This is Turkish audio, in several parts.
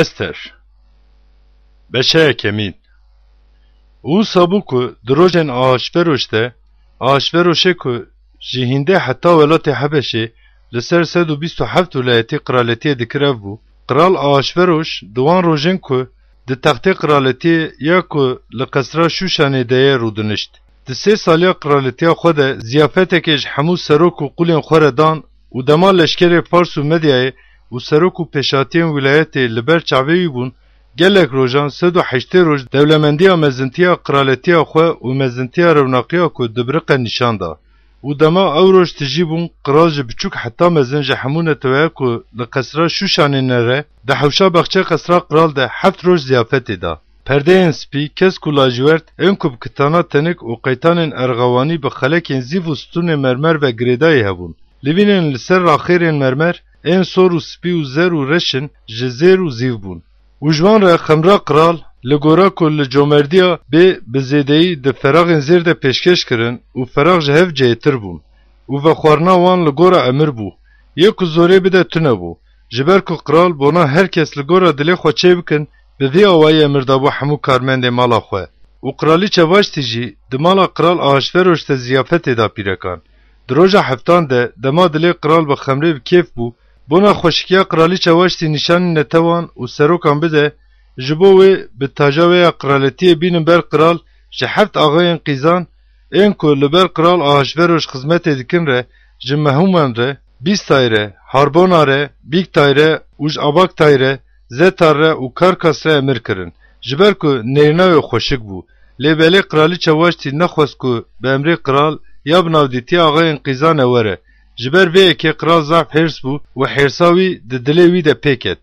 Ester Beşe Kemin او سابو کو دروجن آشفروشته آشفروشه کو جهنده حتی ولات حبشه لسر 127 ولایتی قرالتی دکرف بو قرال آشفروش دوان روژن کو ده تخت قرالتی یا کو لقصرا شوشانه ده رودنشت ده 3 سالی قرالتی خود زیافته که همو سروک و قولین خوردان و دما لشکر فارس و مدیای و سروک و پشاتین ولایتی لبر چعوی بون گلک روژان 108 روز دولمندیا مزنتیا قرالتیا خو و مزنتیا روناقیا کو دبرق نشان دا و دما او روز تجیبون قراج بچوک حتی مزنج همونه تویا کو لقصرا شوشانه نره ده حوشا بخچه قصرا قرال ده 7 روز زیافت دا پرده انسپی کس کو لاجورت انکوب کتانا تنک و قیتان ارغوانی بخلک انزیف و ستون مرمر و گریدای هبون لبینن لسر راخیر مرمر ان سور و سپی و زر و رشن جزیر و زیو بون و جوان را خمرا قرال لگورا کل جومردیا به بزیدهی ده فراغ زیر ده پیشکش کرن و فراغ جهف جهتر بون و خوارنا وان لگورا امر بو یکو زوره بده تنه بو جبر که قرال بونا هر کس لگورا دلی خو چه بکن به وی آوائی امر دابو همو کارمند مالا خواه و قرالی چواش تیجی ده مالا قرال آشفروش ده زیافت دا پیرکان دروجا هفتان ده ما دلی قرال به خمره بکیف بو بونا خوشکیا قرالی چواشتی نشان نتوان و سروکان بده جبوه به تاجاوه قرالتی بینن بر قرال جه هفت آغاین قیزان این که لبر قرال آشوروش خزمت دکن ره جمه همون ره 20 تایره هاربونا ره بیگ تایره اوش آباک تایره زتار ره و کارکاس ره امر کرن جبر که نیرناوی خوشک بو لیبالی قرالی چواشتی نخواست که به امری قرال یا بناو دیتی آغاین قیزان وره جبر وی که قرال ضعف حرس بو و حرساوی ده دلوی ده پیکت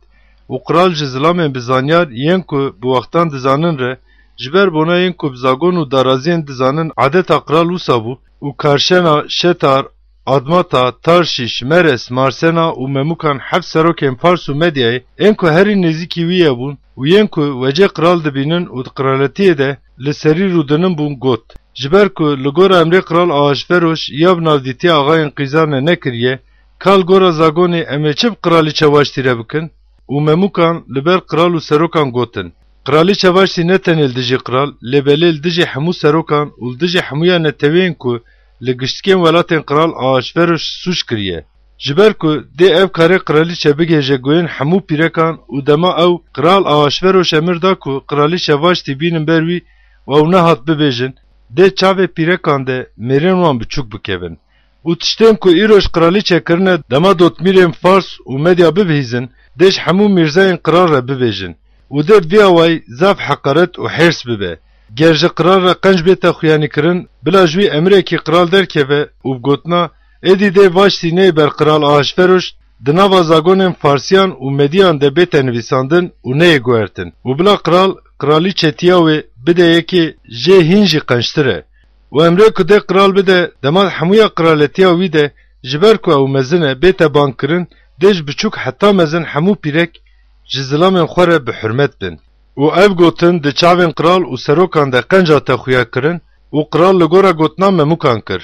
و قرال جزلام بزانیار ین که بو وقتان دزانن ره جبر بونا ین که بزاگون و دارازین دزانن عادت قرال وسا بو و کارشنا شتار آدماتا تارشیش مرس مارسنا و مموکان حف سروکن فارس و مدیای ین که هری نزیکی ویه بون و ین که وجه قرال دبینن و قرالتی ده لسری رودنن بون گوت جبر که لگور امری قرال آشفروش یا بناودیتی آغاین قیزان نکریه کال گورا زاگونی امه چب قرالی چواشتی را بکن و مموکان لبر قرال و سروکان گوتن قرالی چواشتی نتنیل دجی قرال لبلیل دجی همو سروکان و دجی همویا نتوین که لگشتکین ولاتین قرال آشفروش سوش کریه جبر که دی اف کاری قرالی چبگه جگوین همو پیرکان و دما او قرال آشفروش امر دا که قرالی چواشتی بینن بروی و او نهات ببیجن ده چاوه پیرکان ده میرن وان بچوک بکیون و تشتیم که ایروش قرالی چه کرنه دما دوت میرن فارس و مدیا ببهیزن دهش همو میرزاین قرار را ببیجن و ده بیاوی زاف حقارت و حرس ببه گرج قرار را قنج بیتا خویانی کرن بلا جوی امره که قرال در که و بگوتنا ایدی ده واشتی نی بر قرال آشفروش دناوا زاگونن فارسیان و مدیان ده بیتا نویساندن و نی گوهرتن و بلا قرالی چتیاوی بده یکی جه هینجی قنشتره و امره که ده قرال بده دمال همویا قرالتیا ویده جبر که او مزنه بیتا بان کرن دیج بچوک حتی مزن همو پیرک جزلامن خوره به حرمت بن و اف گوتن ده چاوین قرال و سروکان ده قنجا تخویا کرن و قرال لگورا گوتنا مموکان کر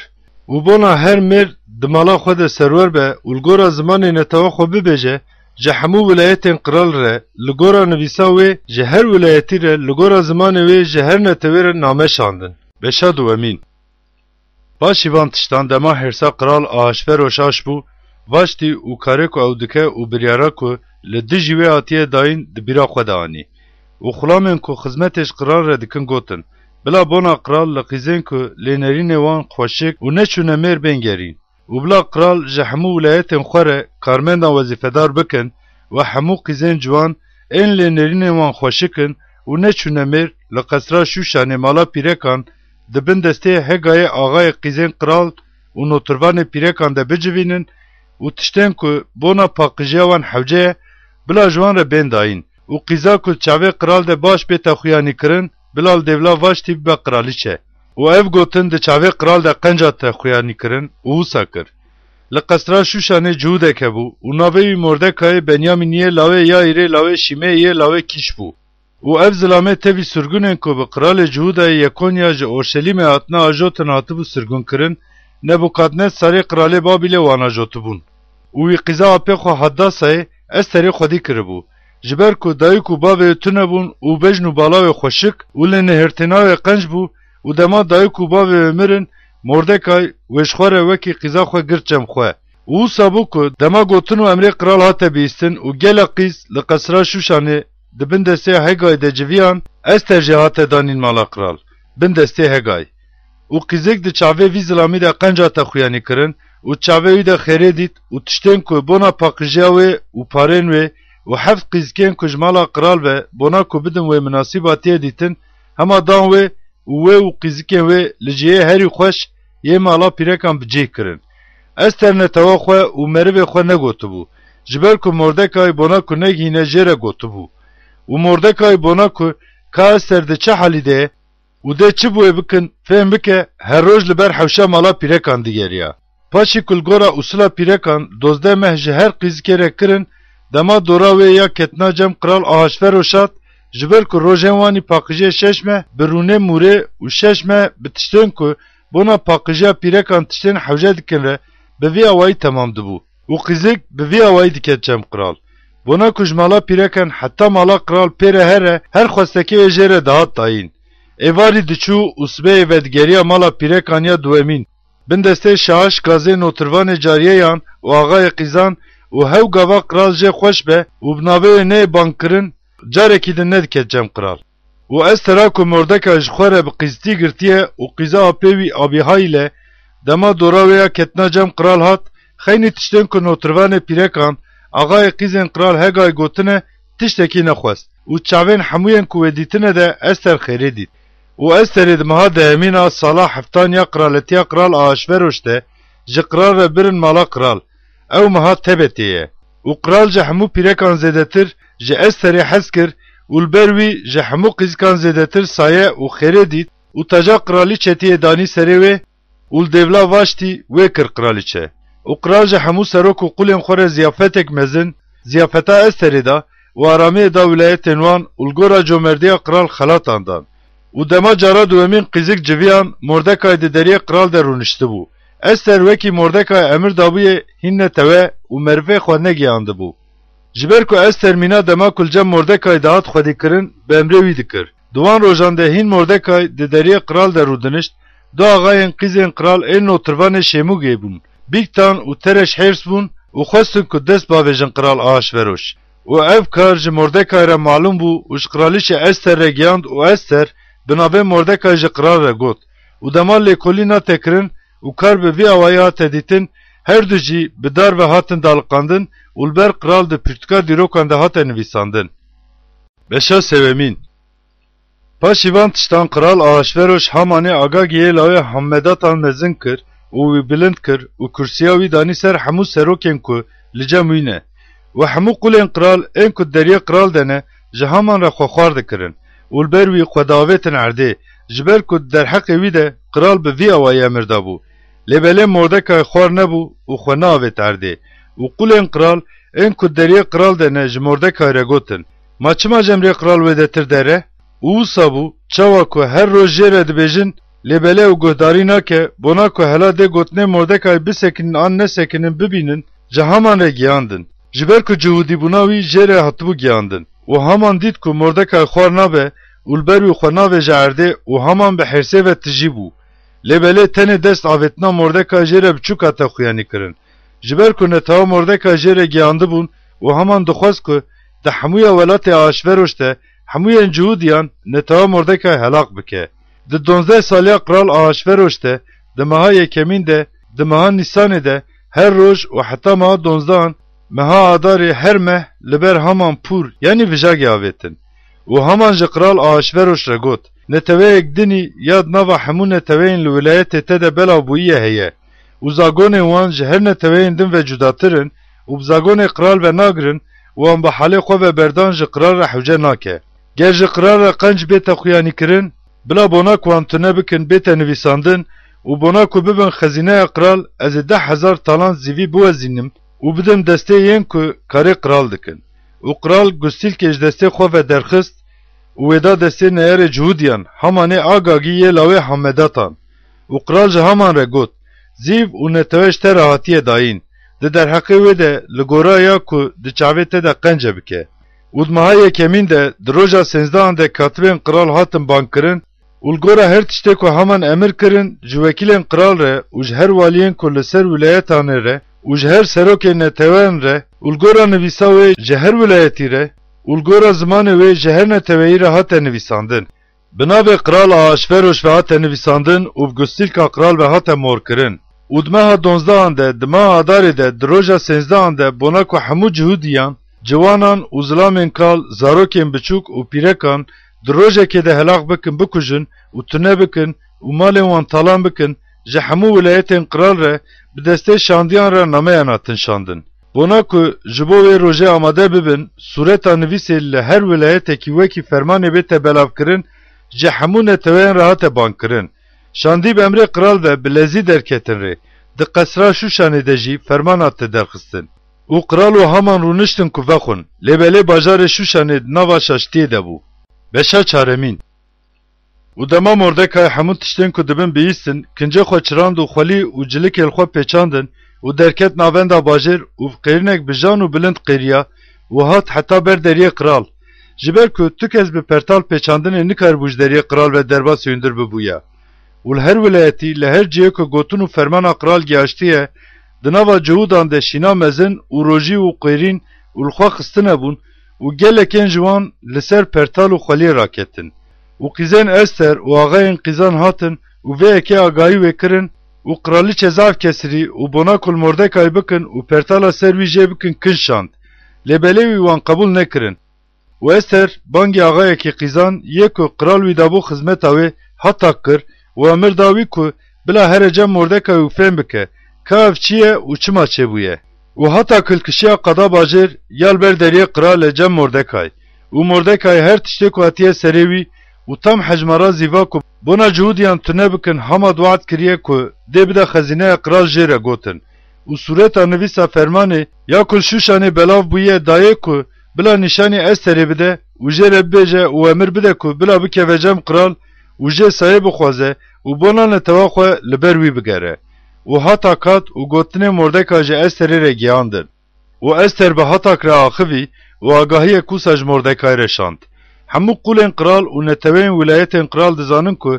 و بونا هر مر دمالا خود سرور به و لگورا زمان نتوا خو ببیجه جه همو ولایتین قرال ره لگورا نویسا وی جه هر ولایتی ره لگورا زمان وی جه هر نتوی ره نامه شاندن بشاد و امین باشی وان تشتان دما هرسا قرال آشفروش آش بو واشتی و کاره که او دکه و بریارا که لدجی وی آتیه داین دبیرا خود آنی و خلامن که خزمتش قرال ره دکن گوتن بلا بونا قرال لقیزین که لینرین وان خوشک و نچونه میر بینگرین و بلا قرال جه همو ولایتین خوره کارمندان وظیفه‌دار بکن و همو قیزین جوان این لینرین وان خوشکن و نچونه میر لقصرا شوشانه مالا پیرکان دبن دسته هگای آغای قیزین قرال و نوتروان پیرکان ده بجوینن و تشتن که بونا پاقجیوان حوجه بلا جوان را بین داین و قیزا که چاوه قرال ده باش بیتا خویانی کرن بلال دیولا واشتی با قرالی چه و اف گوتن ده چاوه قرال ده قنجا تا خویانی کرن و وسا کر لقصرا شوشانه جهوده که بو و ناوی مردکای بنیامینیه لاوه یا ایره لاوه شیمه یه لاوه کیش بو و اف زلامه تاوی سرگونن که به قرال جهوده یکونیا جه اورشلیم آتنا آجوتن آتبو سرگون کرن نبوکادنه ساری قراله بابیله وانا جوتو بون و قیزا اپی خو حداسه از تری خودی کربو Jiber ku dayık u bavê tune bûn û bejn û balawê xweşik û li nehirtînavê qenc bû û dema dayık û bavê mirin Mordekay weşxware wekî qîza xwe girt cemxwe. û wisa bû ku dema gotin û emrê qiral hate bîstin û gelek qîz li qesra Şuşanê di bin destê Hegay de civiyan Ester jî hate danîn mala qiral bin destê Hegay. û qîzek di çavê vî zilamî de qenca te xuyanî kirin û çavê wî de xêrê dît û tiştên ku bona paqijiya wê û parên wê û heft qîzkên ku ji mala qiral ve bona ku bidin wê minasîba tê dîtin hema dan wê û wê û qîzikên wê li cihê herî xweş yê mala pîrekan bi cih kirin. Ester netewa xwe û merivê xwe negotibû ji ber ku Mordekay bona ku negîne jê re gotibû û Mordekay bona ku ka Ester di çi halî de ye û dê çi bû ê bikin fêm bike her roj li ber hewşa mala pîrekan digeriya. Paşî kulgora usula pîrekan 12 meh ji her qîzikê re kirin dema dora wê ya ketina cem Kral Ahasveroş hat ji ber ku rojên wanî paqijê 6 meh bi rûnê mûrê û 6 meh bi tiştên ku bona paqijiya pîrekan tiştên hewce dikin re bi vî awayî temam dibû û qîzik bi vî awayî diket cem Kral. Bona ku ji mala pîrekan heta mala Kral pêre here her xwestekê wê jê re dihat dayîn. Êvarî diçû û sibeyê vedgeriya mala pîrekaniya duemîn bin destê Şaş Gazê Notirvanê Cariyeyan û Axayê Qîzan û hew gava Kral jê xweş be û bi navê wê neyê bankirin carekî din nediket cem Kral. û Estera ku Mordekay ji xwe re bi qîzitî girtiye û qîza apê wî Abîhayî le dema dora wê ya ketina cem Kral hat xeynî tiştên ku Notirvanê pîrekan Axayê Qîzên Kral Hegay gotine tiştekî nexwest û çavên hemûyên ku wê dîtine de Ester xêrê dît. û Esterê di meha dehemîna sala heftaniya qiraletiya Kral Ahasveroş de ji qiral re birin mala Kral ew meha tebetê ye û Kral ji hemû pîrekan zêdetir ji Esterê hez kir û li ber wî ji hemû qîzikan zêdetir saye û xêrê dît û teca qiralîçetiyê danî serê wê û li devla Vaştî wê kir qiralîçe û Kral ji hemû serok û qulên xwe re ziyafetek mezin ziyafeta Esterê da û aramiyê da wilayetên wan û li gora comerdiya Kral xelatan dan. û dema cara duemîn qîzik civiyan Mordekay di deriyê Kral de rûniştibû. Ester wekî Mordekay emir dabûye hîn netewe û merivê xwe negiyandibû. Ji ber ku Ester mîna dema ku cem Mordekay dihat xwedîkirin bi emrê wî dikir. Di wan rojan de hîn Mordekay di deriyê Kral de rûdinişt du axayên qîzên Kral ên Notirvanê Şêmûgê bûn. Bîktan û Tereş hêrs bûn û xwestin ku dest bavêjin Kral Ahasveroş. û ev kar ji Mordekay re malûm bû û ji qiralîçe Ester re giyand û Ester bi navê Mordekay ji Kral re got û dema lêkolî nate kirin û kar bi vî awayî hate dîtin her du jî bi dar ve hatin daliqandin û li ber Kral di pirtûka dîrokan de hate nivîsandin. Beşa sevemîn paşî van tiştan Kral Ahasveroş Hamanê Agagiyê lawê Hammedatan mezin kir û wî bilind kir û kursiya wî danî ser hemû serokên ku li cem wî ne û hemû qulên Kral ên ku deriyê Kral de ne ji Haman re xwexwar dikirin û li ber wî xwe davêtin erdê ji ber ku derheqê wî de Kral bi vî awayî emir dabû. Lêbelê Mordekay xwar nebû û xwe neavêt erdê û qulên Kral ên ku deriyê Kral de ne ji Mordekay re gotin ma çima cemrê Kral wê de tir dere û wisa bû çawa ku her roj jê re dibêjin lêbelê û guhdarî nake bona ku hela dê gotinê Mordekay bisekinin an nesekinin bibînin ji Haman re giyandin ji ber ku cihûdîbûna wî jê re hatibû giyandin û Haman dît ku Mordekay xwar nabe û li ber wî xwe navêje erdê û Haman bi hirsê ve tijî bû. Lêbelê tenê dest avêtina Mordekay jê re biçûk hate xuyanî kirin. Ji ber ku netewa Mordekay jê re giyandibûn û Haman dixwest ku di hemûya welatê Ahasveroş de hemûyên cihûdiyan netewa Mordekay helak bike. Di 12 saliya Kral Ahasveroş de di meha yekemîn de di meha Nîsanê de her roj û heta meha 12 meha adarê her meh li ber Haman pûr yanî vijagê avêtin. û Haman ji Kral Ahasveroş re got neteweyek dinî ya nava hemû neteweyên li wilayetê te de belav bûyiye heye û zagonên wan ji her neteweyên din ve cudatirin û bi zagonê Kral ve nagirin û wan bi halê xwe ve berdan ji Kral re hewce nake. Ger ji Kral re qenc bête xuyanî kirin bila bona ku wan tune bikin bête nivîsandin û bona ku bibin xezîneya Kral ez ê 10,000 talan zîvî biwezînim û bidim destê yên ku karê Kral dikin. û Kral gustilkê ji destê xwe ve derxist û wê da destê neyarê cihûdiyan Hamanê Agagî yê lawê Hammedatan û Kral ji Haman re got zîv û netewe ji te re hatiye dayîn di derheqê wê de li gora ya ku di çavê te de qence bike. Udmahaya kemin de droja senzdan de katibên kral hatin bankirin û gora her tiştê ku heman emir kirin ji wekîlên kral re û ji her waliyên ku li ser wilayetanê re û ji her serokên neteweyên re û gora nivîsa wê ji her wilayetî re û gora zimanê wê ji her neteweyî re hate nivîsandin. Bi navê kral Ahasveroş ve hate nivîsandin û bi gustilka kral ve hate morkirin. û di meha 12 de di meha Adarê de di roja 13 de bona ku hemû cihûdiyan ciwanan û zilamên kral zarokên biçûk û pîrekan di rojekê de helaq bikin bikujin û tune bikin û malên wan talan bikin ji hemû wilayetên kral re bi destê şandiyan re nameyan hatin şandin. Bona ku ji bo wê rojê amade bibin sureta nivîsê li her wilayetekî wekî fermanê bête belavkirin ji hemû neteweyên re hate bankirin. Şandî bi emrê kral ve bi lezî derketin rê di qesra Şuşanê de jî ferman hate derxistin. û kral û heman rûniştin ku vexwin lêbelê bajarê Şuşanê di nava şaştiyê de bû. Beşa çaremîn û dema Mordekay hemû tiştên ku dibin bihîstin kincê xwe çirand û xwelî û cilikên xwe pêçandin û derket navenda bajêr û qêrînek bi jan û bilind qêriya û hat heta ber deriyê kral. Ji ber ku tu kes bi pertal pêçandinê nikaribû ji deriyê kral ve derbasê hundir bibûye. û li her wilayetî li her cihê ku gotin û fermana kral gihaştiye di nava cihûdan de şîna mezin û rojî û qêrîn û li xwe xistine bûn û gelekên ji wan li ser pertal û xweliyê raketin. û qîzên Ester û axayên qîzan hatin û vê yekê agahî wê kirin û kraliçe zav kesirî û bona ku li Mordekay bikin û pertala ser wî jê bikin kin şand. Lêbelê wî wan qebûl nekirin. û Ester bangê axayekî qîzan yê ku kral wî dabû xizmeta wê hata kir û emir da wî ku bila here cem Mordekay û fêm bike ka ev çi ye û çima çêbûye. û hata kilkişiya qeda bajêr yal ber deriyê kral e cem Mordekay û Mordekay her tiştê ku hatiye serê wî û tam hejmara zîva ku bona cihûdiyan tune bikin hema duat kiriye ku dê bide xezîneya kral jê re gotin û sureta nivîsa fermanê ya kul Şuşanê belav bûye dayê ku bila nîşanî Esterê bide û jê re bibêje û emir bide ku bila bikeve cem kral û jê sayê bixwaze û bona netewa xwe li ber wî bigere. û hata kat û gotinê Mordekay ji Esterê re giyandin. û Ester bi hatak re axivî û agahiyê kûsa ji Mordekay re şand. Hemû qulên kral û neteweyên wilayetên kral dizanin ku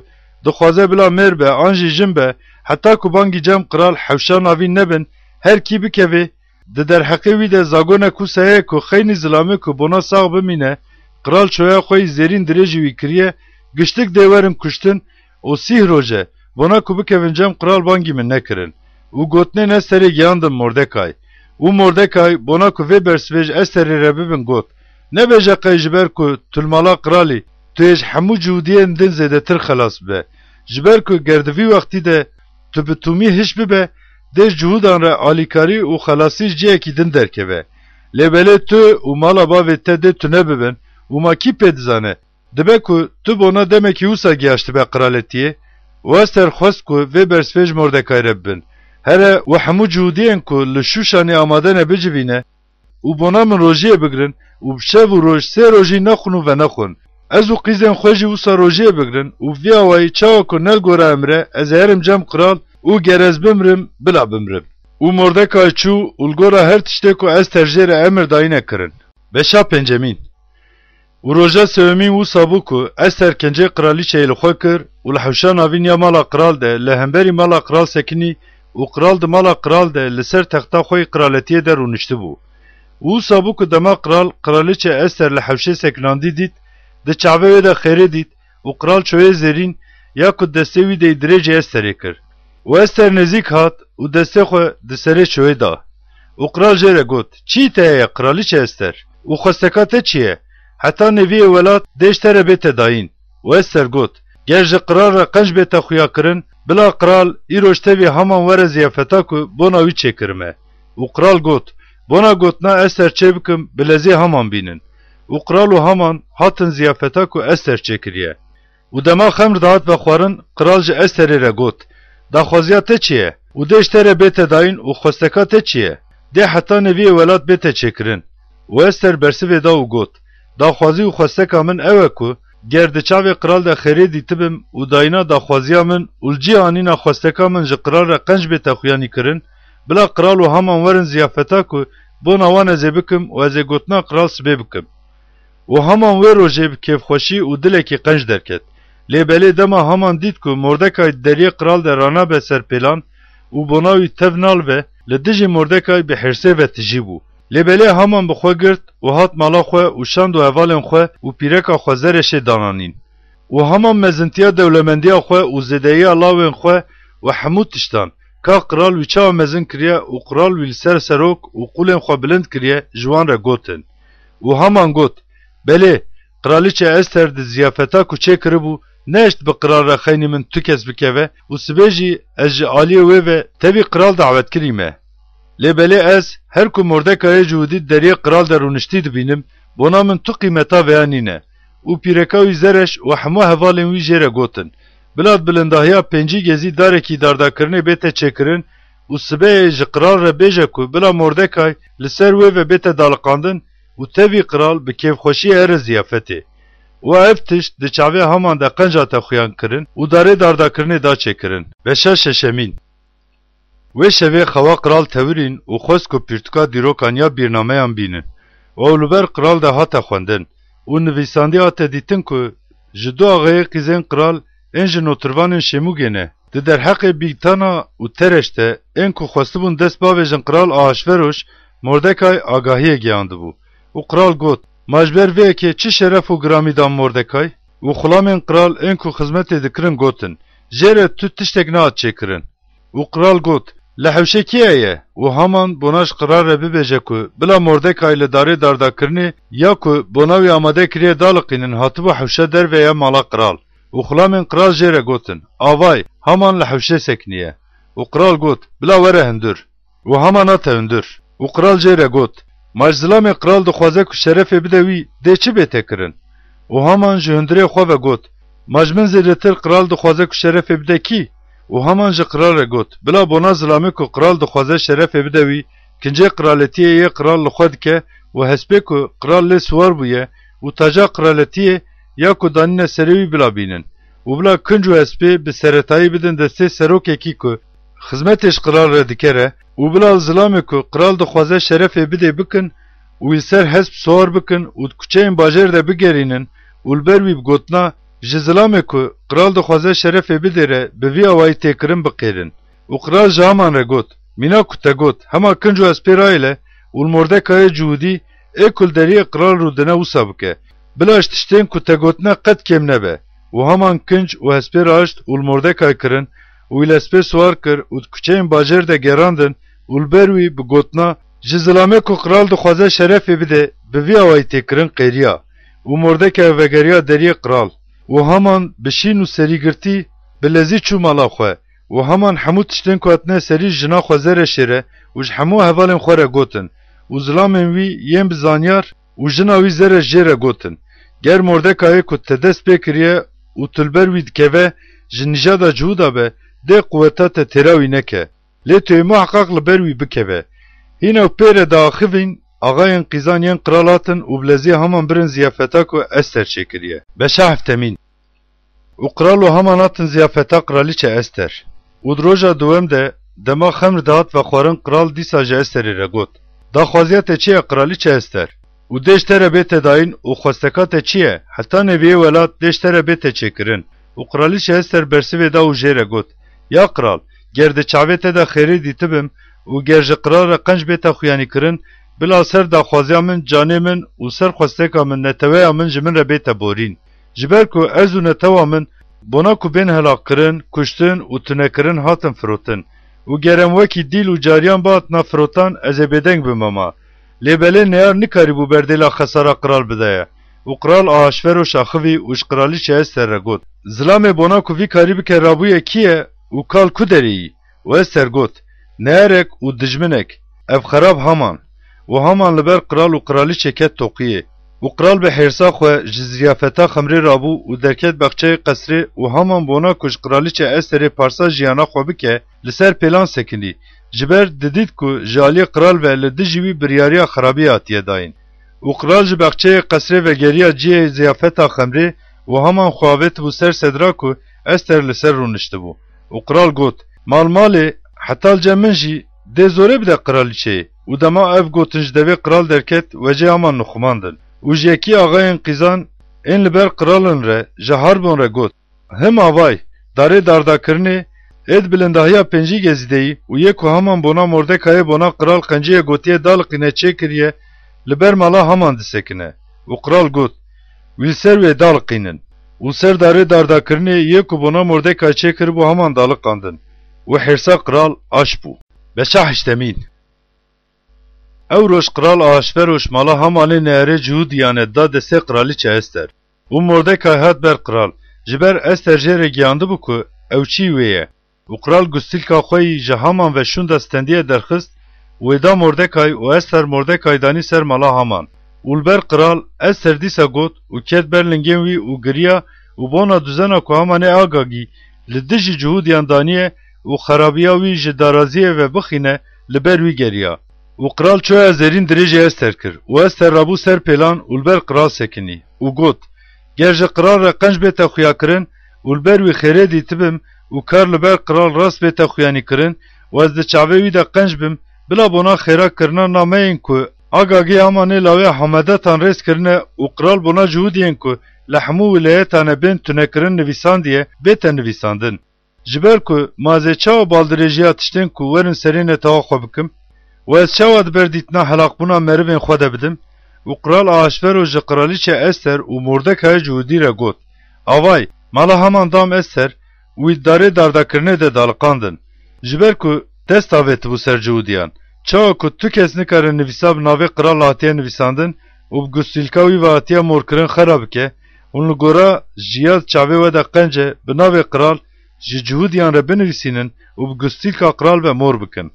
dixwaze bila mêr be an jî jin be heta ku bangî cem kral hewşa navîn nebin her kî bikeve di derheqê wî de zagona kûsayê ku xeynî zilamê ku bona sax bimîne kral çoya xwe zêrîn dirêjî wî kiriye giştik dê werin kuştin û sîh roje bona ku bikevin cem kral bangî min nekirin. û gotinên Esterê giyandin Mordekay. û Mordekay bona ku vê bersivêj Esterê re bibin got nebêje qey ji ber ku tulmala kralî tu ê ji hemû cihûdiyên din zêdetir xelas bibe. Ji ber ku gerdivî wextî de tu bi tûmî hiş bibe dê cihûdan re alîkarî û xelasî ji cihekî din derkeve. Lêbelê tu û mala bavê te dê tune bibin û ma kî pê dizane dibe ku tu bona demekî wisa gihaştibe kraletiyê û Ester xwest ku vê bersivêj Mordekay re bibin. Here û hemû cihûdiyên ku li Şuşanê amade ne bicivîne û bona min rojiyê bigirin û bi şev û roj sê rojî nexwin û venexwin. Ez û qîzên xwe jî wisa rojiyê bigirin û vî awayî çawa ku nel gora emre ez ê herim cem kral û ger ez bimrim bila bimrim. û Mordekay çû û gora her tiştê ku Ester jê re emir dayîne kirin. Beşa pencemîn û roja sewemîn wisa bû ku Ester kincê kralîçeyê li xwe kir û li hewşa navîn ya mala kral de li hemberî mala kral sekinî û kral di mala kral de li ser texta xwe kraletiyê de rûniştî bû. wisa bû ku dema kral kralîçe Ester li hewşê sekinandî dît di çavê wê de xêrê dît û kral çoyê zêrîn ya ku destê wî de dirêjê Esterê kir. û Ester nêzik hat û destê xwe di serê çoyê da. û kral jê re got çî te ye kralîçe Ester û xwesteka te çi ye? Heta neviyê welat dêj te re bête dayîn. û Ester got ger ji kral re qenc bête xuya kirin bila kral îroj tevî heman were ziyafeta ku bona wî çêkirime. û kral got bona gotna Ester çê bikim bi lezê heman bînin. û kral û heman hatin ziyafeta ku Ester çêkiriye. û dema xemr dihat vexwarin kral ji Esterê re got daxwaziya te çi ye? û dêj te re bête dayîn û xwesteka te çi ye? Dê heta neviyê welat bête çêkirin. û Ester bersivê da û got daxwazî û xwesteka min ew e ku ger di çavê kral de xêrê dîtibim û dayîna daxwaziya min û li cî anîna xwesteka min ji kral re qenc bête xuyanî kirin bila kral û heman werin ziyafeta ku bona wan ez ê bikim û ez ê gotina kral sibê bikim. و همان وی روژه بکیف خوشی و دلکی قنج درکت. لیبلی دما همان دید که مردکای دری قرال در رانا به سر پیلان و بناوی تف نال به لدجی مردکای به حرسه و تجیبو. لیبلی همان بخوا گرد و هات مالا خواه و شاند و اولین خواه و پیرکا خوزرش دانانین. و همان مزنتیا دولمندیا خواه و زدهی اللهوین خواه و حمود تشتان که قرال وی چاو مزن کریه و قرال وی سر سروک و قولین خواه بلند کریه جوان را گوتن. و همان گوت بله قرالیچه استر ده زیافتا کو چه کربو نشت به قرار را خیلی من تو کس بکوه و سبیجی از عالیه وی و تبی قرال دعوت کریمه. لیبلی از هر کو مردکای جهودی دری قرال درونشتی دبینم بنا من تو قیمتا ویانینه و پیرکاوی زرش و همه حوالین وی جره گوتن. بلاد بلندهیا پنجی گزی داره کی داردا کرنه بیت چکرن و سبیج قرال را بیجه کو بلا مردکای لسر وی و بیت دالقاندن و تبی قرال به کیف خوشی هر زیافته. و افتش ده چاوی همان ده قنجا تخویان کرن و داره داردا کرنه دا چکرن. بشه ششمین. و شوی خوا قرال تورین و خوست که پیرتکا دیروکان یا بیرنامه هم بینن. و اولوبر قرال ده هاتا خوندن. و نویساندی هاتا دیتن که جدو آغای قیزین قرال انج نوتروانن شموگینه. ده در حق بیگتانا و ترشته این که خواستبون دست باویجن قرال آشوروش مردکای آگاهی گیانده بو. و قرال گوت مجبر وی که چی شرف و گرامی دام مردکای؟ و خلامین قرال این که خدمت دکرن گوتن جره تو تشتک نات چکرن. و قرال گوت لحوشه کیه و همان بوناش قرار را ببیجه که بلا مردکای لداره داردا کرنی یا که بوناوی آماده کریه دالقینن هاتبو حوشه در ویا مالا قرال. و خلامین قرال جره گوتن آوای همان لحوشه سکنیه. و قرال گوت بلا وره هندر و همان آتا هندر. و قرال جره گوت مجزلام قرال دو خوازه که شرف بدوی ده چی بیته کرن؟ و همان جهندره خواه گوت مجمن زیرتر قرال دو خوازه که شرف بده کی؟ و همان جه قرال گوت بلا بونا ظلامی که قرال دو خوازه شرف بدوی کنجه قرالتیه یه قرال لخواد که و حسبه که قرال لی سوار بویه و تاجا قرالتیه یا که دانین سریوی بلا بینن و بلا کنج و حسبه به سرطایی بدن دسته سروک اکی که خدمتش قرال را دکره و بلا ظلامی که قرال دو خوازه شرف بده بکن و سر حسب سوار بکن و کچه این باجر ده بگرینن و البروی بگوتنا جزلامی که قرال دو خوازه شرف بده ره به وی آوائی تکرم بقیرن و قرال جامان را گوت مینا کتا گوت هما کنجو از پیرایله و المرده که جهودی ایکل دری قرال رو دنه وصا بکه بلا اشتشتین کتا گوتنا قد کم نبه و همان کنج و از پیرایشت و المرده که کرن و الاسپی سوار کر و کچه این باجر ده گراندن و البروی بگوتنا جزلامه که قرال دو خوازه شرف بده به وی آوائی تکرن قیریا و مرده که وگریا دری قرال و همان بشین و سری گرتی بلزی چو مالا خواه و همان همو تشتن که اتنه سری جنا خوازه رشیره و همو حوالن خواه گوتن و ظلامن وی یم بزانیار و جنا وی زره جیره گوتن گر مرده که که تدست بکریه و تلبر وی دکوه جنجادا جهودا به ده قوتات تراوی نکه لی توی محقق لبر وی بکوه هینا پیر داخوین آقایان قیزانیان قرالاتن و بلزی همان برن زیافتا که استر چکریه. بشه هفتمین. و قرال و هماناتن زیافتا قرالیچه استر. و دروجا دوم ده دما خمر دهات و خوارن قرال دیسا جه استری را گوت. دا خوازیات چیه قرالیچه استر؟ و دیشتر بیت داین و خواستکات چیه؟ حتی نویه ولاد دیشتر بیت چکرن. و قرالیچه استر برسوی دا و جه گوت. یا قرال گرد چاویت دا خیری دیتبم و گرج قرار قنج بیتا خویانی کرن بلا سر دا خوازیا من جانه من و سر خواسته من نتوه من جمن را بیتا بورین جبر کو از و نتوه من بنا کو بین هلاک کرن کشتن و تنه کرن هاتن فروتن و گرم وکی دیل و جاریان بات نا فروتان از بدنگ بماما لیبله نیار نکاری بو بردیلا خسارا قرال بدایه و قرال آشفر و شاخوی وش قرالی چه استر را گود ظلام بنا کو وی کاری بکر رابوی کیه و کال کدری و استر گود نهرک و دجمنک اف خراب همان و همان لبر قرال و قرالی چکت توقیه و قرال به حرسا خو جزیافتا خمری رابو و درکت بخچه قصری و همان بونا کش قرالی چه استری پارسا جیانا خو بکه لسر پلان سکنی جبر ددید کو جالی قرال و لدجوی بریاریا خرابی آتیه داین و قرال جی بخچه قصری و گریا جی زیافتا خمری و همان خوابت بو سر صدرا کو استر لسر رونشته بو و قرال گوت مال حتی الجمنجی ده زوره بده قرالیچه و دما اف گوتنج دوی قرال درکت و جه همان نخماندن û ji yekî axayên qîzan ên li ber qiralên re ji harbon re got: Him avay, darê dardakirinê êd bilindahiya pêncî gezîdeyî û yê ku heman bona Mordekayê bona qiral qenciyê gotiye daliqîne çêkiriye, li ber mala heman disekine. û qiral got: Wî ser wê daliqînin. û ser darê dardakirinê yê ku bona Mordekay çêkiribû heman daliqandin. û hêrsa qiral aş bû. Beşa hiştemîn. Ew roj qiral Ahasverûş mala Hamanê nêerê Cihûdiyanê da destê qiralîçe Ester. û Mordekay hat ber qiral. Ji ber Ester jê re giyandibû ku ew çî wê ye. û qiral gustilka xwe yî ji Haman ve şûnda stendiye derxist. Wê da Mordekay û Ester Mordekay danî ser mala Haman. û li ber qiral Ester dîsa got û ket ber lingên wî û giriya û bona duzena ku Hamanê agagî li dijî Cihûdiyan daniye û xerabiya wî ji daraziyê ve bixîne li ber wî geriya. û qiral çoya zerîn dirêjê Ester kir û Ester rabû ser pêlan û li ber qiral sekinî û got: Ger ji qiral re qenc bête xuyakirin û li ber wî xêrê dîtibim û kar li ber qiral rast bête xuyanîkirin û ez di çavê wî de qenc bim, bila bona xêra kirina nameyên ku agagî Hamanê lawê Hamedetan rêz kirine û qiral bona Cihûdiyên ku li hemû wilayetane bên tunekirin nivîsandiye bête nivîsandin. Ji ber ku mazê çawa baldirêjiya tiştên ku werin serînê tawa xwe bikim û ez çawa di ber dîtina helaqbûna merivên xwe de bidim. û qiral Ahasverûş ji qiralîçe Ester û Mordekayê Cihûdî re got: Avay, mala heman dam Ester û wî darê dardakirinê de daliqandin. Ji ber ku dest avêtibû ser Cihûdiyan, çawa ku tu kes nikarin nivîsa bi navê qiral hatiye nivîsandin û bi gustilka wî ve hatiye morkirin xera bike hûn li gora jiya çavê we de qence bi navê qiral ji Cihûdiyan re binivîsînin û bi gustilka qiral ve mor bikin.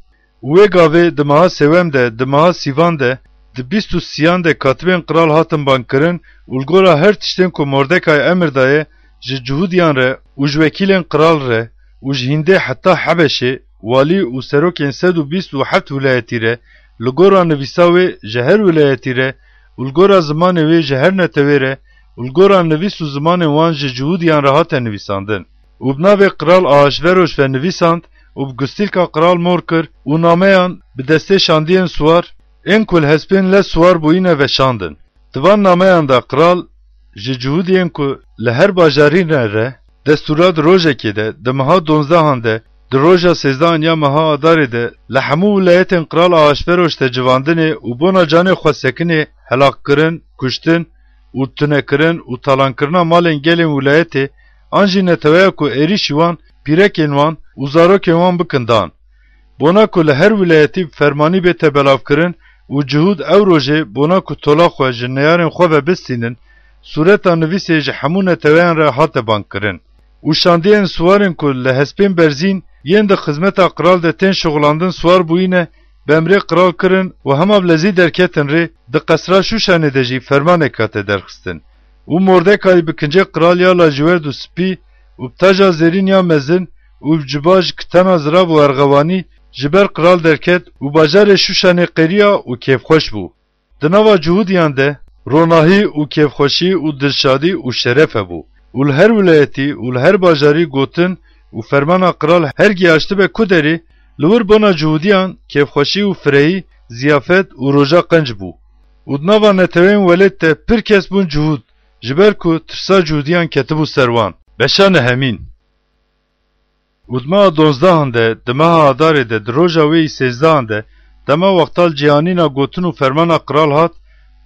û wê gavê di meha sêwem de di meha sîvan de di bîst û siyan de katibên qiral hatin bankirin û li gora her tiştên ku Mordekay emir daye ji Cihûdiyan re û ji wekîlên qiral re û ji hîndê heta Hebeşê walî û serokên 127 wilayetî re li gora nivîsa wê ji her wilayetî re û li gora zimanê wê ji her netewê re û li gora nivîs û zimanên wan ji Cihûdiyan re hate nivîsandin. û bi navê qiral Ahasverûş ve nivîsand û bi gustilka qiral mor kir û nameyan bi destê şandiyên swar ên ku li hespên le swar bûyîne veşandin. Divan nameyan da qiral ji Cihûdiyên ku li her bajarîne re destûra di rojekê de di meha 12 de di roja 13 ya meha Adarê de li hemû wilayetên qiral Ahasverûş te civandinê û bona canê xwe sekinê helaqkirin, kuştin û tunekirin û talankirina malên gelên wilayetê an jî neteweya ku êrişî wan, pîrekên wan û zarokên wan bikin dan. Bona ku li her wilayetî fermanî bête belavkirin û Cihûd ew rojê bona ku tola xwe ji neyarên xwe ve bistînin, sureta nivîsê ji hemû neteweyan re hate bankirin. û şandiyên swarên ku li hespên berzîn yên di xizmeta qiral de tên şoxlandin swar bûyîne, bemrê qiral kirin û hema bilezî derketin rê di qesra Şûşanê de jî fermanek hate derxistin. û Mordekayî bi kincê qiral ya lajwerd û spî û bi taja zerîn ya mezin û bi ciba ji kitena zirav û erxewanî ji ber qiral derket û bajarê Şûşanê qêriya û kêfxweş bû. Di nava Cihûdiyan de ronahî û kêfxweşî û dilşadî û şeref hebû. û li her wilayetî û li her bajarî gotin û fermana qiral her giyaştı be ku derê li wir bona Cihûdiyan kêfxweşî û firehî, ziyafet û roja qenc bû. û di nava netewên welêt de pir kes bûn Cihûd ji ber ku tirsa Cihûdiyan ketibû ser wan. Beşa nehemîn. û di meha 12 de di meha Adarê de di roja wê yî 13 de dema wextal cîhanîna gotin û fermana qiral hat,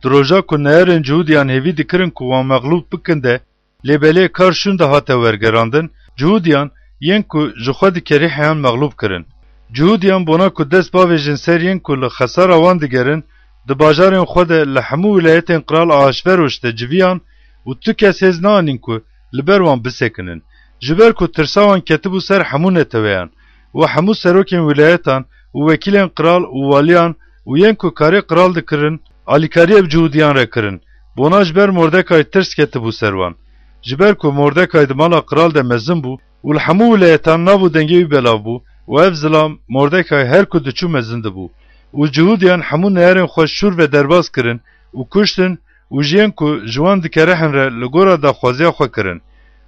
di roja ku neyarên Cihûdiyan hêvî dikirin ku wan meğlûb bikin de lêbelê kar şûn de hate wergerandin, Cihûdiyan yên ku ji xwe dikerî heyan meğlûb kirin. Cihûdiyan bona ku dest bavêjin ser yên ku li xesara wan digerin, di bajarên xwe de li hemû wilayetên qiral Ahasverûş de civiyan û tu kes hêz neanîn ku li ber wan bisekinin. Ji ber ku tirsa wan ketibû ser hemû neteweyan û hemû serokên wilayetan û wekîlên qiral û waliyan û yên ku karê qiral dikirin, alîkariyê bi Cihûdiyan re kirin. Bona ji ber Mordekay tirs ketibû ser wan. Ji ber ku Mordekay di mala qiral de mezin bû û li hemû wilayetan nav û dengê wî belav bû û ev zilam Mordekay her ku diçû mezin dibû. û Cihûdiyan hemû neyarên xwe şûr ve derbas kirin û kuştin û ji yên ku ji wan dikerihin re li gora daxwaziya xwe kirin.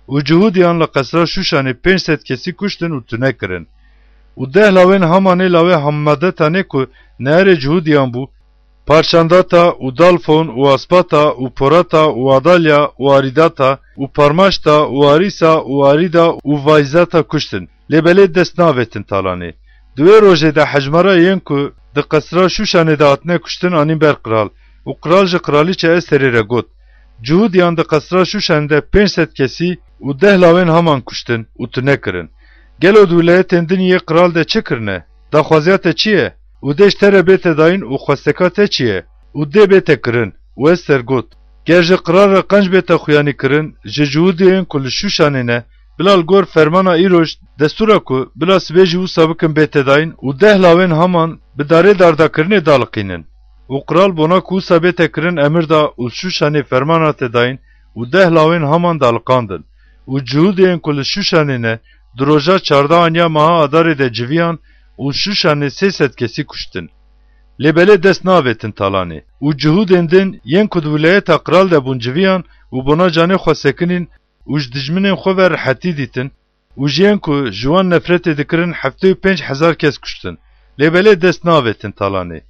û Cihûdiyan li qesra Şûşanê 500 kesî kuştin û tune kirin. û 10 lawên Hamanê lawê Hamedetanê ku neyarê Cihûdiyan bû Parşandata u Dalfon u Aspata u Porata u Adalya u Aridata u Parmaşta u Arisa u Arida u Vayzata kuştin. Lebele dest navetin talani. Dve roje de hecmara yen ku de qasra Şuşanê de hatine kuştin anî ber kral. U kral ji kraliçe Esterê re got. Cuhudiyan de qasra Şuşanê de 500 kesî û 10 lawên haman kuştin û tune kirin. Gelo wilayetên diniyê kral de çi kirine? Daxwaziya te çi ye? û dê ji te re bête dayîn û xwesteka te çi ye? û dê bête kirin. û Ester got. Ger ji kral re qenc bête xuyanî kirin, ji Cuhudiyên ku li Şuşanê ne, bila li gor fermana îroj destûra ku bila sibê jî wisa bikin bête dayîn û 10 lawên haman bi darê dardakirinê daliqînin. û kral bona ku wisa bête kirin emir da û Şuşanê fermana te dayîn û 10 lawên haman daliqandin. û Cuhudiyên ku li Şuşanê ne, di roja çarda aniya meha Adarê de civiyan û Şuşanê 300 kesî kuştin. Lêbelê dest navetin talanê. û Cuhudên din yên ku di wilayeta kral de bûn civiyan û bona canê xwe sekinîn û ji dijminên xwe ve rihetî dîtin û ji yên ku ji wan nefretê dikirin 75,000 kes kuştin. Lêbelê dest navetin talanê.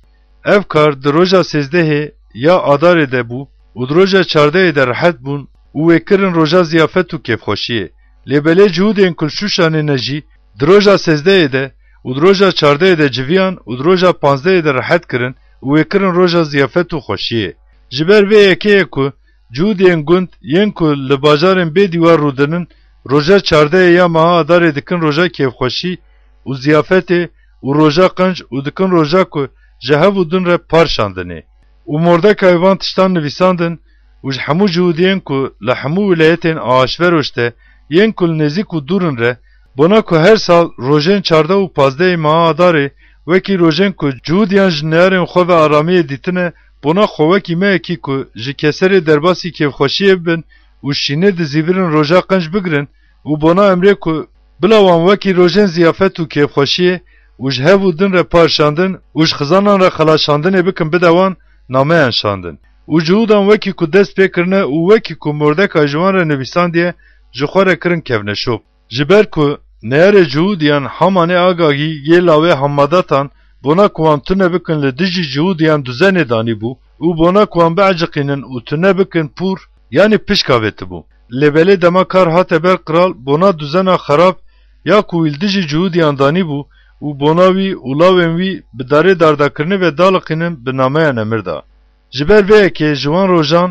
Ev kar di roja 13 ya Adarê de bû û di roja 14 de rihet bûn û wê kirin roja ziyafet û kêfxweşiyê. Lêbelê Cuhudên ku li Şuşanê ne jî di roja 13 de û di roja 14 de civiyan û di roja 15 de rihet kirin û wê kirin roja ziyafet û xweşiyê. Ji ber vê yekeyê ku Cuhudiyên gund yên ku li bajarên bê dîwar rûdinin roja 14 ya meha Adarê dikin roja kêfxweşî û ziyafetê û roja qenc û dikin roja ku ji hev û din re parşandinê. û Mordekay van tiştan nivîsandin û ji hemû Cuhudiyên ku li hemû wilayetên Ahasveroş de yên ku li nêzik û dûrin re bona ku her sal rojên 14 û 15 meha Adarê wekî rojên ku Cuhudiyan ji neyarên xwe ve aramiyê dîtine bona xwe wekî me yekî ku ji keserê derbasî kêfxweşiyê bibin û şînê dizîvirin roja qenc bigirin û bona emrê ku bila wan wekî rojên ziyafet û kêfxweşiyê û ji hev û din re parşandin û ji xizanan re xelaşandinê bikin bide wan nameyan şandin. û Cuhudan wekî ku dest pê kirine û wekî ku Mordekay ji wan re nivîsandiye ji xwe re kirin kevneşop. Ji ber ku neyarê Cuhudiyan Hamanê agahî yê lawê Hamadatan bona ku wan tune bikin li dijî Cuhudiyan duzenê danîbû û bona ku wan beecikînin û tune bikin pûr yanî pişka vetibû. Lêbelê dema kar hate ber kral bona duzena xerab ya ku wî li dijî Cuhudiyan danîbû û bona wî û lawên wî bi darê dardakirinê ve daliqînin bi nameyan emir da. Ji ber vê yekê ji wan rojan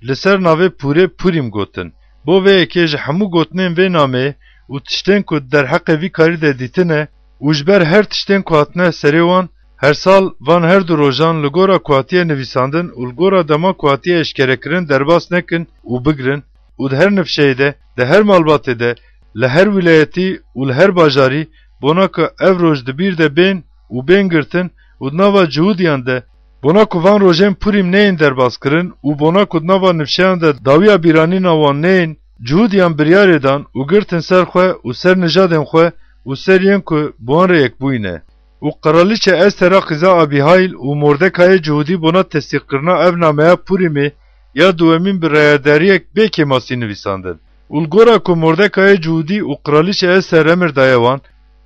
li ser navê pûrê Pûrîm gotin. Bo vê yekê ji hemû gotinên vê nameyê û tiştên ku derheqê vî karî de dîtine û ji ber her tiştên ku hatine serê wan her sal van her du rojan li gora ku hatiye nivîsandin û li gora dema ku hatiye eşkerekirin derbas nekin û bigirin û di her nifşeyê de di her malbatê de li her wilayetî û li her bajarî bona ku ev roj di bîr de bên û bên girtin û di nava Cuhudiyan de bona ku van rojên Pûrîm neyên derbas kirin û bona ku di nava nifşeyan de dawiya bîranîna wan neyên Cuhudiyan biryarê dan û girtin ser xwe û ser nijadên xwe û ser yên ku bi wan re yekbûyîne. û Kraliçe Estera xiza Abîhayl û Mordekayê Cuhudî bona tesdîqkirina ev nameya Pûrîmê ya duwemîn bi reyaderiyek bêkê masî nivîsandin. û li gora ku Mordekayê Cuhudî û Kraliçe Ester emir daye wan,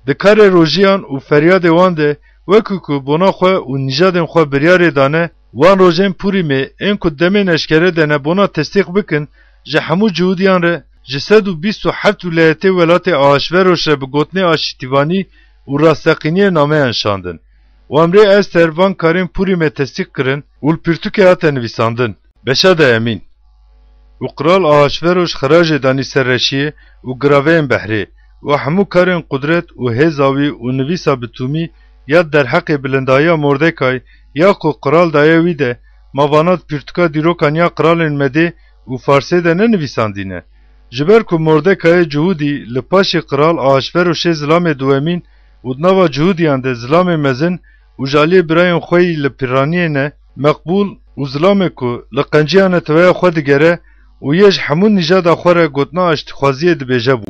di karê rojiyan û feryadê wan de wekî ku bona xwe û nijadên xwe biryarê dane, wan rojên Pûrîmê ên ku demên eşkere dene bona tesdîq bikin ji hemû Cuhudiyan re ji 127 wilayetê welatê Ahasveroş re bi gotinê aşîtîvanî û rasteqîniyê nameyan şandin. û emrê Ester van karên Pûrîmê tesdîq kirin û li pirtûkê hate nivîsandin. Beşa de emîn. û kral Ahasveroş xerajê danî ser reşiyê û giraveyên behrê û hemû karên qudret û hêza wî û nivîsa bi tûmî ya derheqê bilindayiya Mordekay ya ku kral daye wî de mavanat pirtûka dîrokan ya kralên Medê û Farsê de nenivîsandîne. Ji ber ku Mordekayê Cuhudî li paşê kral Ahasveroşê zilamê duwemîn û di nava Cuhudiyan de zilamê mezin û ji aliyê birayên xwe yî li pîraniyê ne meqbûl û zilamê ku li qenciya netweya xwe digere û yê ji hemû nîjada xwe re gotina aştîxwaziyê dibêje bû.